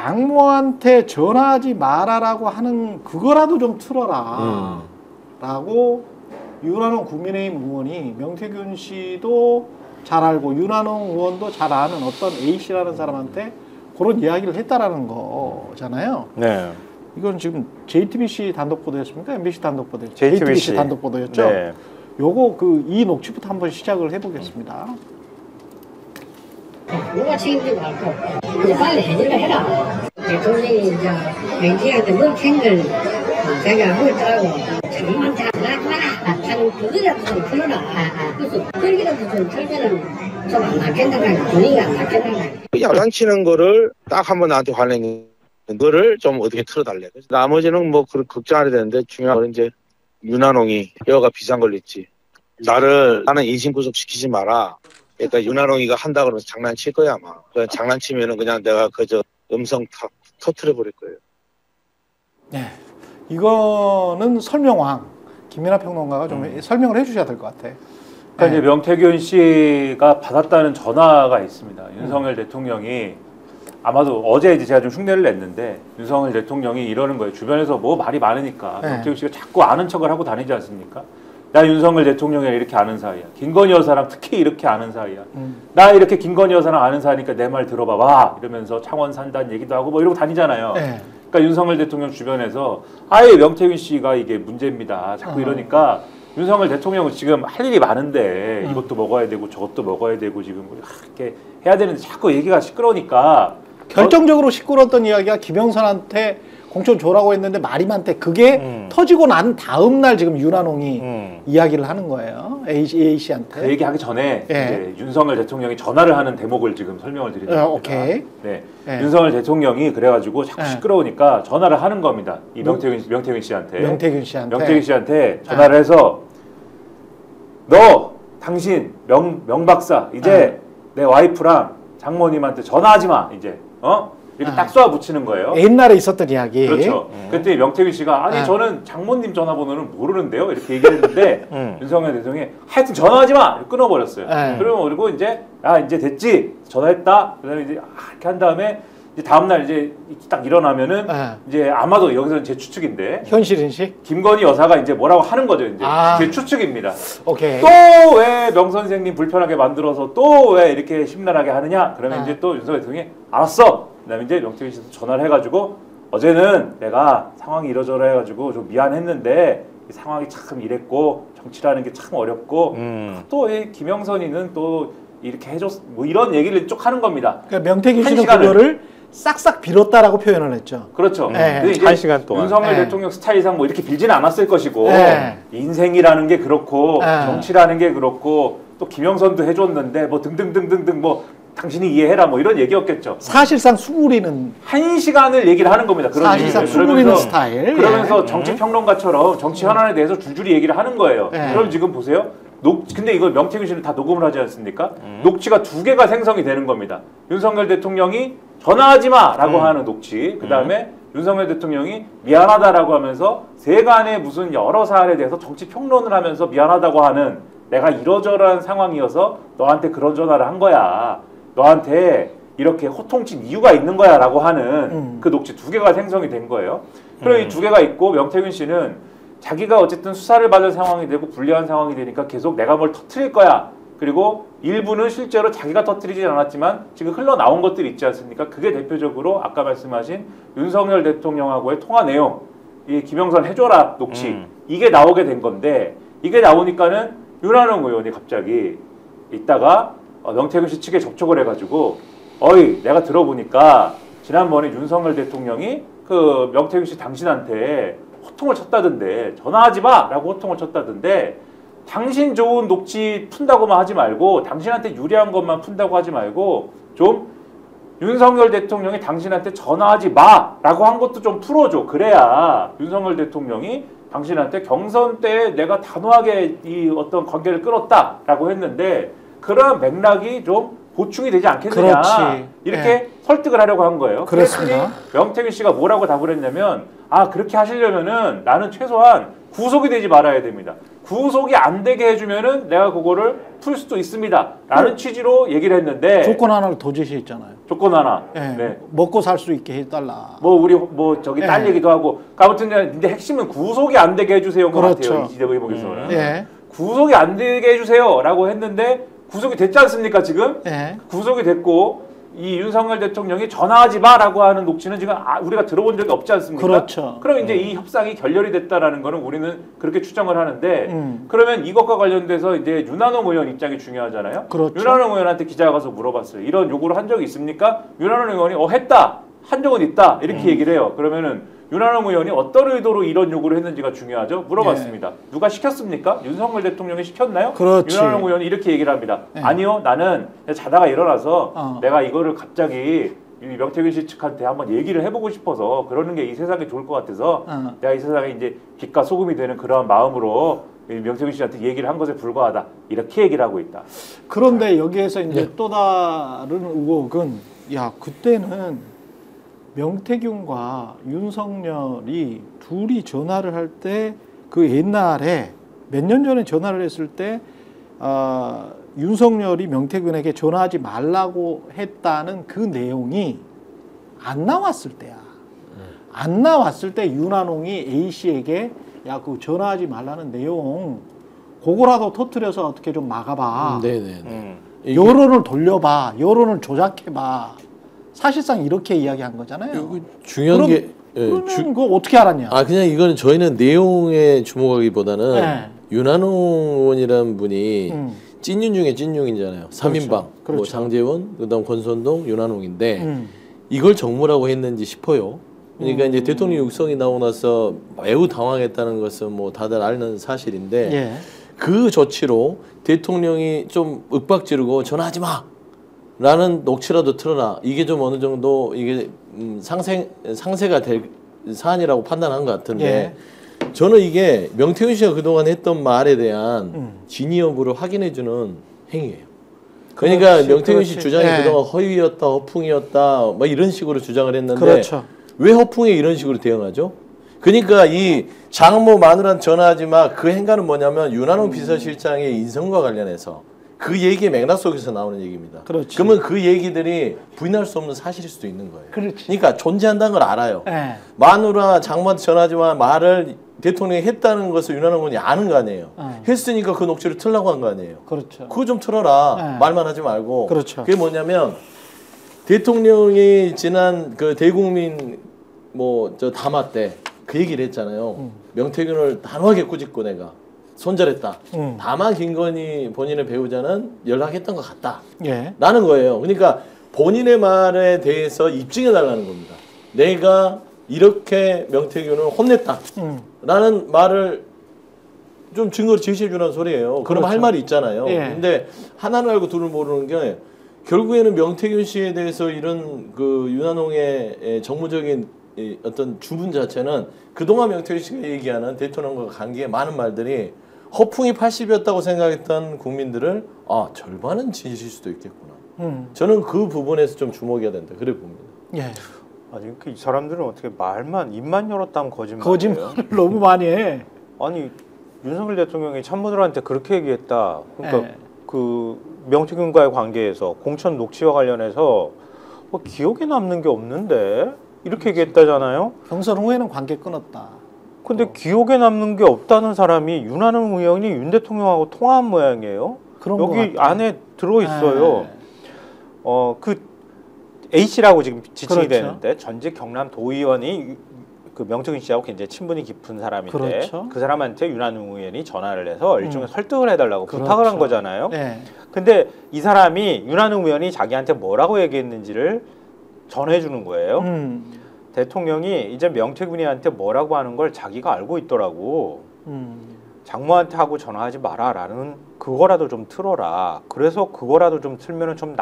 장모한테 전화하지 말아라고 하는 그거라도 좀 틀어라 라고 윤한홍 국민의힘 의원이 명태균 씨도 잘 알고 윤한홍 의원도 잘 아는 어떤 A씨라는 사람한테 그런 이야기를 했다라는 거잖아요. 네. 이건 지금 JTBC 단독 보도였습니까? MBC 단독 보도였죠? JTBC 단독 보도였죠? 네. 요거 이 녹취부터 한번 시작을 해보겠습니다. 누가 책임지고 할거 이제 빨리 해결을 해라. 대통령이 이제 명태균한테 물캔걸 자기가 하고 있더라고. 자기한테 하지 마라 하는 그거라도 좀 풀어라. 그래서 그렇게라도 좀 털면은 좀 안 낫겠다는 분위기가 안 낫겠다는 야단치는 거를 딱 한번 나한테 화내는 거를 좀 어떻게 틀어달래. 나머지는 뭐 걱정 안 해도 되는데 중요한 건 이제 윤한홍이 여가 비상 걸렸지. 나는 인신구속 시키지 마라. 그러니까 윤한홍이가 한다 그러면 장난칠 거야 아마. 그냥 장난치면은 그냥 내가 그저 음성 다 터트려 버릴 거예요. 네, 이거는 설명왕 김민하 평론가가 좀 설명을 해주셔야 될 것 같아. 그러니까 이제 명태균 씨가 받았다는 전화가 있습니다. 윤석열 대통령이 아마도 어제 이제 제가 좀 흉내를 냈는데 윤석열 대통령이 이러는 거예요. 주변에서 뭐 말이 많으니까 명태균 씨가 자꾸 아는 척을 하고 다니지 않습니까? 나 윤석열 대통령이랑 이렇게 아는 사이야. 김건희 여사랑 특히 이렇게 아는 사이야. 나 이렇게 김건희 여사랑 아는 사이니까 내 말 들어봐. 와 이러면서 창원 산다는 얘기도 하고 뭐 이러고 다니잖아요. 그러니까 윤석열 대통령 주변에서 아예 명태균 씨가 이게 문제입니다. 자꾸 이러니까 윤석열 대통령은 지금 할 일이 많은데 이것도 먹어야 되고 저것도 먹어야 되고 지금 이렇게 해야 되는데 자꾸 얘기가 시끄러우니까 결정적으로 시끄러웠던 이야기가 김영선한테 공천 줘라고 했는데 말이 많대. 그게 터지고 난 다음 날 지금 윤한홍이 이야기를 하는 거예요. A씨한테. 그 얘기하기 전에 이제 윤석열 대통령이 전화를 하는 대목을 지금 설명을 드리는 겁니다. 오케이. 네. 윤석열 대통령이 그래가지고 자꾸 시끄러우니까 전화를 하는 겁니다. 이 명태균 씨한테. 명태균 씨한테 전화를 해서 당신 명 박사 이제 내 와이프랑 장모님한테 전화하지 마 이제 이렇게 딱 쏘아 붙이는 거예요. 옛날에 있었던 이야기. 그렇죠. 그때 명태균 씨가 아니 저는 장모님 전화번호는 모르는데요 이렇게 얘기를 했는데 윤석열 대통령이 하여튼 전화하지 마 끊어버렸어요. 그리고 이제 이제 됐지 전화했다. 그다음에 이제 이렇게 한 다음에 이제 다음날 이제 딱 일어나면은 이제 아마도 여기서는 제 추측인데 현실인식 김건희 여사가 이제 뭐라고 하는 거죠. 이제 제 추측입니다. 오케이. 또 왜 명 선생님 불편하게 만들어서 또 왜 이렇게 심란하게 하느냐? 그러면 이제 또 윤석열 대통령이 알았어. 그다음에 이제 명태균 씨도 전화를 해가지고 어제는 내가 상황이 이러저러 해가지고 좀 미안했는데 이 상황이 참 이랬고 정치라는 게 참 어렵고 또 이 김영선이는 또 이렇게 해줬 뭐 이런 얘기를 쭉 하는 겁니다. 그러니까 명태균 씨는 그거를 싹싹 빌었다라고 표현을 했죠. 그렇죠. 근데 이제 한 시간 동안 윤석열 대통령 스타일상 뭐 이렇게 빌지는 않았을 것이고 인생이라는 게 그렇고 정치라는 게 그렇고 또 김영선도 해줬는데 뭐 등등등등등 뭐 당신이 이해해라 뭐 이런 얘기였겠죠. 사실상 수구리는 한 시간을 얘기를 하는 겁니다. 그런 사실상 수구리는 스타일. 그러면서 정치 평론가처럼 정치 현안에 대해서 줄줄이 얘기를 하는 거예요. 그럼 지금 보세요. 근데 이걸 명태균 씨는 다 녹음을 하지 않습니까? 녹취가 2개가 생성이 되는 겁니다. 윤석열 대통령이 전화하지 마라고 하는 녹취, 그 다음에 윤석열 대통령이 미안하다라고 하면서 세간의 무슨 여러 사안에 대해서 정치 평론을 하면서 미안하다고 하는 내가 이러저러한 상황이어서 너한테 그런 전화를 한 거야. 너한테 이렇게 호통친 이유가 있는 거야 라고 하는 그 녹취 2개가 생성이 된 거예요. 그리고 이 2개가 있고 명태균 씨는 자기가 어쨌든 수사를 받을 상황이 되고 불리한 상황이 되니까 계속 내가 뭘 터뜨릴 거야. 그리고 일부는 실제로 자기가 터뜨리진 않았지만 지금 흘러나온 것들이 있지 않습니까? 그게 대표적으로 아까 말씀하신 윤석열 대통령하고의 통화 내용, 이 김영선 해줘라 녹취 이게 나오게 된 건데 이게 나오니까는 윤한홍 의원이 갑자기 있다가 명태균 씨 측에 접촉을 해가지고 어이 내가 들어보니까 지난번에 윤석열 대통령이 그 명태균 씨 당신한테 호통을 쳤다던데 전화하지 마 라고 호통을 쳤다던데 당신 좋은 녹취 푼다고만 하지 말고 당신한테 유리한 것만 푼다고 하지 말고 좀 윤석열 대통령이 당신한테 전화하지 마 라고 한 것도 좀 풀어줘. 그래야 윤석열 대통령이 당신한테 경선 때 내가 단호하게 이 어떤 관계를 끊었다 라고 했는데 그런 맥락이 좀 보충이 되지 않겠느냐. 그렇지. 이렇게 설득을 하려고 한 거예요. 그렇습니다. 명태균 씨가 뭐라고 답을 했냐면 그렇게 하시려면은 나는 최소한 구속이 되지 말아야 됩니다. 구속이 안 되게 해주면은 내가 그거를 풀 수도 있습니다. 라는 취지로 얘기를 했는데 조건 하나를 더 제시했잖아요. 조건 하나. 예, 네. 먹고 살 수 있게 해달라. 뭐 우리 뭐 저기 딸 예. 얘기도 하고 아무튼 근데 핵심은 구속이 안 되게 해주세요. 것 그렇죠. 같아요. 이재명 의원께서는 예. 구속이 안 되게 해주세요라고 했는데 구속이 됐지 않습니까 지금? 예. 구속이 됐고 이 윤석열 대통령이 전화하지 마라고 하는 녹취는 지금 우리가 들어본 적이 없지 않습니까? 그렇죠. 그럼 이제 이 협상이 결렬이 됐다라는 거는 우리는 그렇게 추정을 하는데 그러면 이것과 관련돼서 이제 윤한홍 의원 입장이 중요하잖아요. 그렇죠. 윤한홍 의원한테 기자가 가서 물어봤어요. 이런 요구를 한 적이 있습니까? 윤한홍 의원이 했다. 한 적은 있다. 이렇게 얘기를 해요. 그러면은 윤한홍 의원이 어떤 의도로 이런 요구를 했는지가 중요하죠. 물어봤습니다. 누가 시켰습니까? 윤석열 대통령이 시켰나요? 그렇지. 윤한홍 의원이 이렇게 얘기를 합니다. 예. 아니요, 나는 자다가 일어나서 내가 이거를 갑자기 이 명태균 씨 측한테 한번 얘기를 해보고 싶어서 그러는 게 이 세상에 좋을 것 같아서 내가 이 세상에 이제 빛과 소금이 되는 그런 마음으로 명태균 씨한테 얘기를 한 것에 불과하다. 이렇게 얘기를 하고 있다. 그런데 여기에서 이제 또 다른 의혹은 야 그때는 명태균과 윤석열이 둘이 전화를 할 때 그 옛날에 몇 년 전에 전화를 했을 때 윤석열이 명태균에게 전화하지 말라고 했다는 그 내용이 안 나왔을 때야. 안 나왔을 때 윤한홍이 A씨에게 야 그 전화하지 말라는 내용 그거라도 터뜨려서 어떻게 좀 막아봐. 네네. 여론을 돌려봐. 여론을 조작해봐. 사실상 이렇게 이야기한 거잖아요. 중요한 게 그러면 그거 어떻게 알았냐? 그냥 이거는 저희는 내용에 주목하기보다는 네. 윤한홍 의원이라는 분이 찐윤 중에 찐윤이잖아요. 3인방. 그렇죠. 뭐 장제원, 그다음 권선동, 윤한홍인데 이걸 정무라고 했는지 싶어요. 그러니까 이제 대통령 육성이 나오고 나서 매우 당황했다는 것은 뭐 다들 아는 사실인데 예. 그 조치로 대통령이 좀 윽박지르고 전화하지 마! 라는 녹취라도 틀어라. 이게 좀 어느 정도 이게 상세가 될 사안이라고 판단한 것 같은데 저는 이게 명태균 씨가 그동안 했던 말에 대한 진위 여부를 확인해주는 행위예요. 그러니까 명태균 씨 주장이 그동안 허위였다, 허풍이었다, 뭐 이런 식으로 주장을 했는데 그렇죠. 왜 허풍에 이런 식으로 대응하죠? 그러니까 이 장모 마누라한테 전화하지 마. 그 행간은 뭐냐면 윤한홍 비서실장의 인선과 관련해서 그 얘기의 맥락 속에서 나오는 얘기입니다. 그렇지. 그러면 그 얘기들이 부인할 수 없는 사실일 수도 있는 거예요. 그렇지. 그러니까 존재한다는 걸 알아요. 예. 마누라 장모한테 전화하지 마 말을 대통령이 했다는 것을 윤한홍 의원이 아는 거 아니에요. 했으니까 그 녹취를 틀라고 한 거 아니에요. 그렇죠. 그거 좀 틀어라. 네. 말만 하지 말고. 그렇죠. 그게 뭐냐면 대통령이 지난 그 대국민 뭐 저 담화 때 그 얘기를 했잖아요. 명태균을 단호하게 꾸짖고 내가 손절했다. 다만 김건희 본인의 배우자는 연락했던 것 같다. 예. 라는 거예요. 그러니까 본인의 말에 대해서 입증해 달라는 겁니다. 내가 이렇게 명태균을 혼냈다. 라는 말을 좀 증거로 제시해 주라는 소리예요. 그럼 그렇죠. 할 말이 있잖아요. 예. 근데 하나는 알고 둘을 모르는 게 결국에는 명태균 씨에 대해서 이런 그 윤한홍의 정무적인 이 어떤 주문 자체는 그동안 명태균 씨가 얘기하는 대통령과 관계에 많은 말들이 허풍이 80이었다고 생각했던 국민들을 절반은 진실일 수도 있겠구나. 저는 그 부분에서 좀 주목해야 된다. 그래 봅니다. 예. 아니 이 사람들은 어떻게 입만 열었다면 거짓말이에요. 거짓말을 너무 많이 해. 아니 윤석열 대통령이 참모들한테 그렇게 얘기했다. 그러니까 예. 그 명태균과의 관계에서 공천 녹취와 관련해서 기억에 남는 게 없는데 이렇게 얘기했다잖아요. 경선 후에는 관계 끊었다. 근데 기억에 남는 게 없다는 사람이 윤한홍 의원이 윤 대통령하고 통화한 모양이에요. 그런 것 여기 같아요. 안에 들어 있어요. 예. 그 A씨라고 지금 지칭이 그렇죠. 되는데 전직 경남 도의원이 그 명태균 씨하고 굉장히 친분이 깊은 사람인데 그렇죠. 그 사람한테 윤한홍 의원이 전화를 해서 일종의 설득을 해달라고 그렇죠. 부탁을 한 거잖아요. 예. 근데 이 사람이 윤한홍 의원이 자기한테 뭐라고 얘기했는지를 전해주는 거예요. 대통령이 이제 명태균이한테 뭐라고 하는 걸 자기가 알고 있더라고. 장모한테 하고 전화하지 마라라는 그거라도 좀 틀어라. 그래서 그거라도 좀 틀면은 좀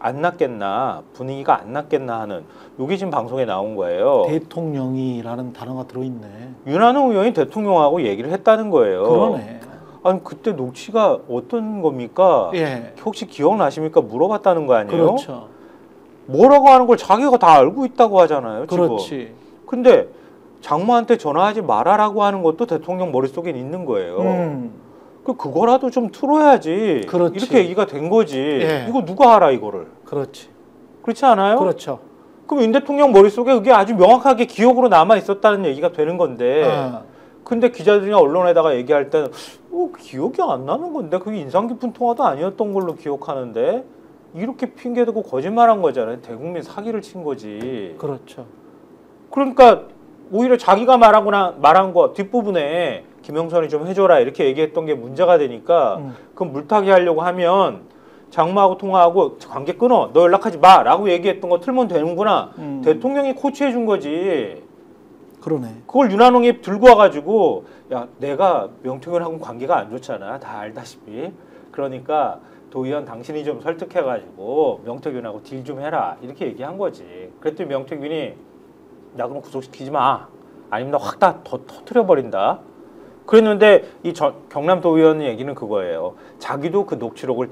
안 낫겠나, 분위기가 안 낫겠나 하는 요게 지금 방송에 나온 거예요. 대통령이라는 단어가 들어있네. 윤한홍 의원이 대통령하고 얘기를 했다는 거예요. 그러네. 아니 그때 녹취가 어떤 겁니까? 예. 혹시 기억나십니까? 물어봤다는 거 아니에요? 그렇죠. 뭐라고 하는 걸 자기가 다 알고 있다고 하잖아요. 지금. 그렇지. 근데 장모한테 전화하지 말아라고 하는 것도 대통령 머릿속에 있는 거예요. 그거라도 좀 틀어야지. 그렇지. 이렇게 얘기가 된 거지. 예. 이거 누가 알아 이거를. 그렇지. 그렇지 않아요? 그렇죠. 그럼 윤 대통령 머릿속에 그게 아주 명확하게 기억으로 남아 있었다는 얘기가 되는 건데 근데 기자들이나 언론에다가 얘기할 때는 기억이 안 나는 건데 그게 인상 깊은 통화도 아니었던 걸로 기억하는데 이렇게 핑계대고 거짓말한 거잖아요. 대국민 사기를 친 거지. 그렇죠. 그러니까 오히려 자기가 말한 거 뒷부분에 김영선이 좀 해줘라 이렇게 얘기했던 게 문제가 되니까 그럼 물타기 하려고 하면 장모하고 통화하고 관계 끊어. 너 연락하지 마. 라고 얘기했던 거 틀면 되는구나. 대통령이 코치해 준 거지. 그러네. 그걸 윤한홍이 들고 와가지고 야 내가 명태균하고 관계가 안 좋잖아. 다 알다시피. 그러니까 도의원 당신이 좀 설득해가지고 명태균하고 딜 좀 해라. 이렇게 얘기한 거지. 그랬더니 명태균이 나 그럼 구속시키지 마. 아니면 나 확 다 터트려버린다. 그랬는데 이 경남도의원 얘기는 그거예요. 자기도 그 녹취록을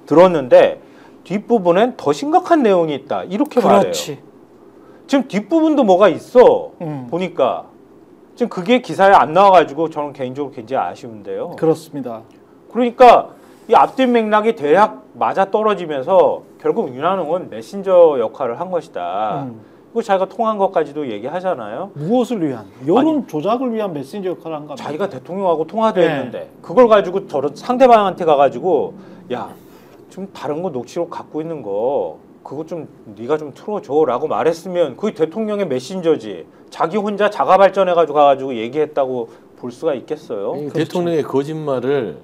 들었는데 뒷부분엔 더 심각한 내용이 있다. 이렇게 그렇지. 말해요. 지금 뒷부분도 뭐가 있어. 보니까. 지금 그게 기사에 안 나와가지고 저는 개인적으로 굉장히 아쉬운데요. 그렇습니다. 그러니까 이 앞뒤 맥락이 대략 맞아 떨어지면서 결국 윤한홍은 메신저 역할을 한 것이다. 그리고 자기가 통한 것까지도 얘기하잖아요. 무엇을 위한? 여론 조작을 위한 메신저 역할을 한 겁니다. 자기가 대통령하고 통화도 했는데 그걸 가지고 저런 상대방한테 가가지고 야 좀 다른 거 녹취록 갖고 있는 거 그거 좀 네가 좀 틀어줘라고 말했으면 그게 대통령의 메신저지. 자기 혼자 자가 발전해가지고 가가지고 얘기했다고 볼 수가 있겠어요. 그렇죠. 대통령의 거짓말을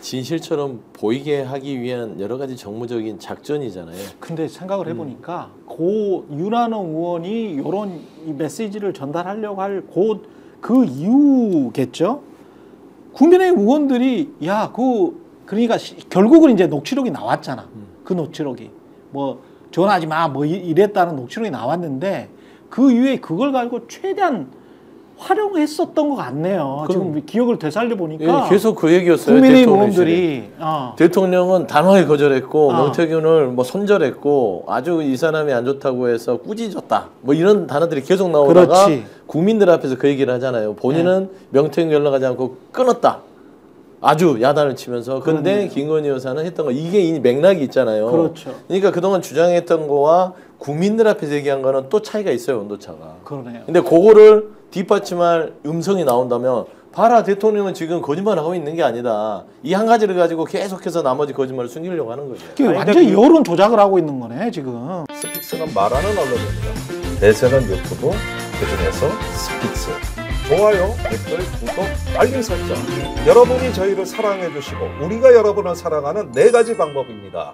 진실처럼 보이게 하기 위한 여러 가지 정무적인 작전이잖아요. 근데 생각을 해보니까 고 윤한홍 의원이 이런 메시지를 전달하려고 할 그 이유겠죠. 국민의힘 의원들이 그러니까 결국은 이제 녹취록이 나왔잖아. 그 녹취록이 뭐 전화하지 마 뭐 이랬다는 녹취록이 나왔는데 그 이후에 그걸 가지고 최대한 활용했었던 것 같네요. 지금 기억을 되살려 보니까 계속 그 얘기였어요. 국민의힘 의원들이 대통령은 단호하게 거절했고 명태균을 뭐 손절했고 아주 이 사람이 안 좋다고 해서 꾸짖었다. 뭐 이런 단어들이 계속 나오다가 그렇지. 국민들 앞에서 그 얘기를 하잖아요. 본인은 명태균 연락하지 않고 끊었다. 아주 야단을 치면서. 근데 김건희 여사는 했던 거 이게 이 맥락이 있잖아요. 그렇죠. 그러니까 그동안 주장했던 거와 국민들 앞에서 얘기한 거는 또 차이가 있어요. 온도차가. 그러네요. 근데 그거를 뒷받침할 음성이 나온다면 봐라 대통령은 지금 거짓말을 하고 있는 게 아니다. 이 한 가지를 가지고 계속해서 나머지 거짓말을 숨기려고 하는 거죠. 완전히 여론 조작을 하고 있는 거네 지금. 스픽스는 말하는 언론입니다. 대세는 유튜브, 그중에서 스픽스. 좋아요, 댓글, 구독, 알림 설정. 여러분이 저희를 사랑해 주시고 우리가 여러분을 사랑하는 4가지 방법입니다.